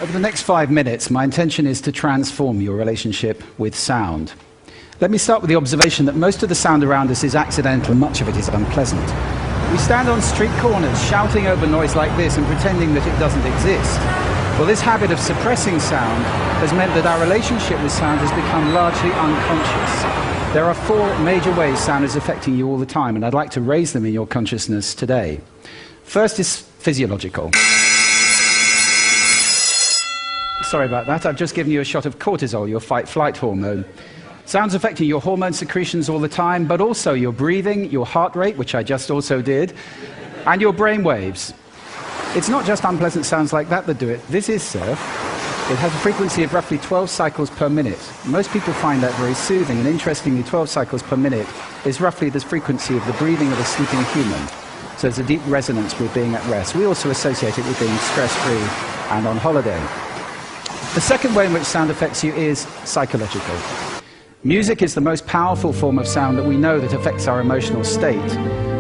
Over the next 5 minutes, my intention is to transform your relationship with sound. Let me start with the observation that most of the sound around us is accidental and much of it is unpleasant. We stand on street corners shouting over noise like this and pretending that it doesn't exist. Well, this habit of suppressing sound has meant that our relationship with sound has become largely unconscious. There are 4 major ways sound is affecting you all the time, and I'd like to raise them in your consciousness today. First is physiological. Sorry about that, I've just given you a shot of cortisol, your fight-flight hormone. Sound's affecting your hormone secretions all the time, but also your breathing, your heart rate, which I just also did, and your brain waves. It's not just unpleasant sounds like that do it. This is surf. It has a frequency of roughly 12 cycles per minute. Most people find that very soothing, and interestingly, 12 cycles per minute is roughly the frequency of the breathing of a sleeping human. So there's a deep resonance with being at rest. We also associate it with being stress-free and on holiday. The second way in which sound affects you is psychological. Music is the most powerful form of sound that we know that affects our emotional state.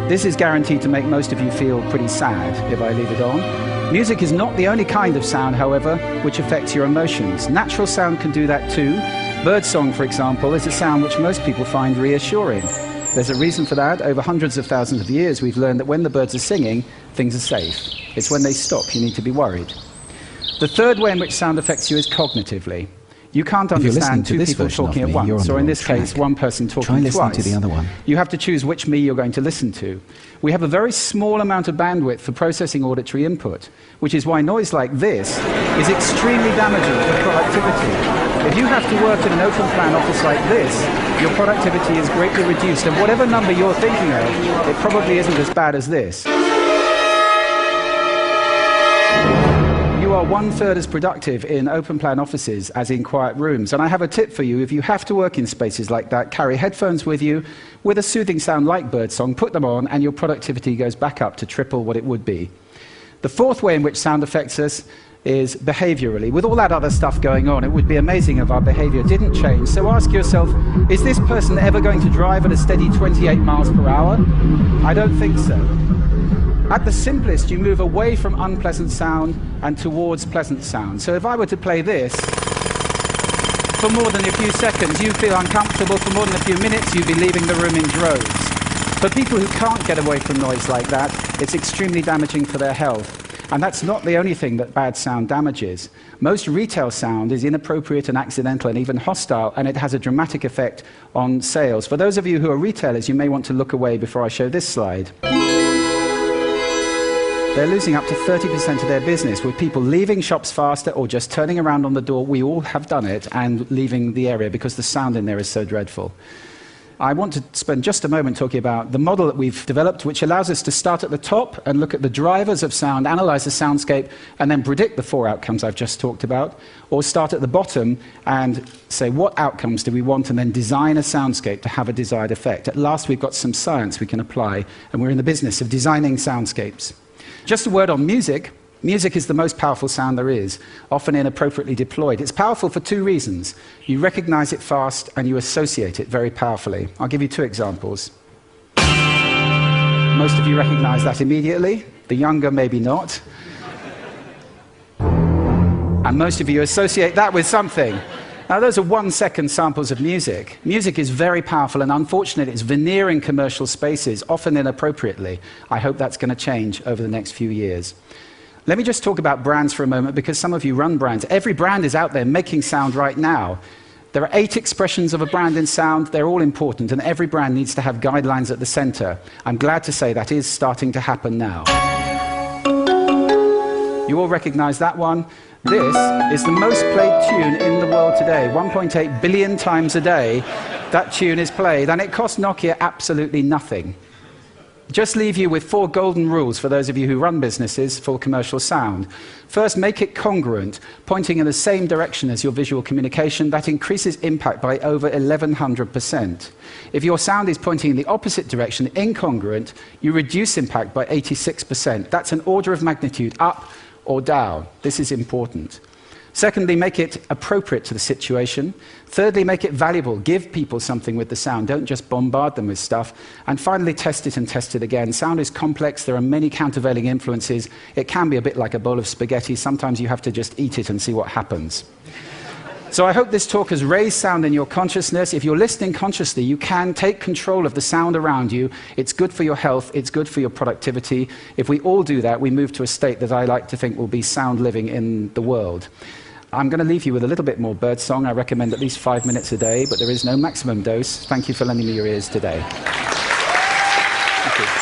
This is guaranteed to make most of you feel pretty sad if I leave it on. Music is not the only kind of sound, however, which affects your emotions. Natural sound can do that too. Birdsong, for example, is a sound which most people find reassuring. There's a reason for that. Over hundreds of thousands of years, we've learned that when the birds are singing, things are safe. It's when they stop you need to be worried. The third way in which sound affects you is cognitively. You can't understand 2 people talking at once, or in this case, 1 person talking twice. Try listening to the other one. You have to choose which me you're going to listen to. We have a very small amount of bandwidth for processing auditory input, which is why noise like this is extremely damaging for productivity. If you have to work in an open-plan office like this, your productivity is greatly reduced, and whatever number you're thinking of, it probably isn't as bad as this. You are 1/3 as productive in open-plan offices as in quiet rooms. And I have a tip for you. If you have to work in spaces like that, carry headphones with you with a soothing sound like birdsong, put them on, and your productivity goes back up to triple what it would be. The fourth way in which sound affects us is behaviorally. With all that other stuff going on, it would be amazing if our behavior didn't change. So ask yourself, is this person ever going to drive at a steady 28 miles per hour? I don't think so. At the simplest, you move away from unpleasant sound and towards pleasant sound. So if I were to play this, for more than a few seconds, you feel uncomfortable. For more than a few minutes, you'd be leaving the room in droves. For people who can't get away from noise like that, it's extremely damaging for their health. And that's not the only thing that bad sound damages. Most retail sound is inappropriate and accidental and even hostile, and it has a dramatic effect on sales. For those of you who are retailers, you may want to look away before I show this slide. They're losing up to 30% of their business with people leaving shops faster or just turning around on the door. We all have done it, and leaving the area because the sound in there is so dreadful. I want to spend just a moment talking about the model that we've developed, which allows us to start at the top and look at the drivers of sound, analyze the soundscape, and then predict the 4 outcomes I've just talked about, or start at the bottom and say what outcomes do we want, and then design a soundscape to have a desired effect. At last, we've got some science we can apply, and we're in the business of designing soundscapes. Just a word on music. Music is the most powerful sound there is, often inappropriately deployed. It's powerful for 2 reasons. You recognize it fast and you associate it very powerfully. I'll give you 2 examples. Most of you recognize that immediately. The younger, maybe not. And most of you associate that with something. Now, those are 1-second samples of music. Music is very powerful, and unfortunately, it's veneering commercial spaces, often inappropriately. I hope that's going to change over the next few years. Let me just talk about brands for a moment, because some of you run brands. Every brand is out there making sound right now. There are 8 expressions of a brand in sound. They're all important, and every brand needs to have guidelines at the center. I'm glad to say that is starting to happen now. You all recognize that one? This is the most played tune in the world today. 1.8 billion times a day, that tune is played, and it cost Nokia absolutely nothing. Just leave you with 4 golden rules for those of you who run businesses for commercial sound. First, make it congruent, pointing in the same direction as your visual communication. That increases impact by over 1,100%. If your sound is pointing in the opposite direction, incongruent, you reduce impact by 86%. That's an order of magnitude up or down. This is important. Secondly, make it appropriate to the situation. Thirdly, make it valuable. Give people something with the sound. Don't just bombard them with stuff. And finally, test it and test it again. Sound is complex. There are many countervailing influences. It can be a bit like a bowl of spaghetti. Sometimes you have to just eat it and see what happens. So I hope this talk has raised sound in your consciousness. If you're listening consciously, you can take control of the sound around you. It's good for your health. It's good for your productivity. If we all do that, we move to a state that I like to think will be sound living in the world. I'm going to leave you with a little bit more birdsong. I recommend at least 5 minutes a day, but there is no maximum dose. Thank you for lending me your ears today. Thank you.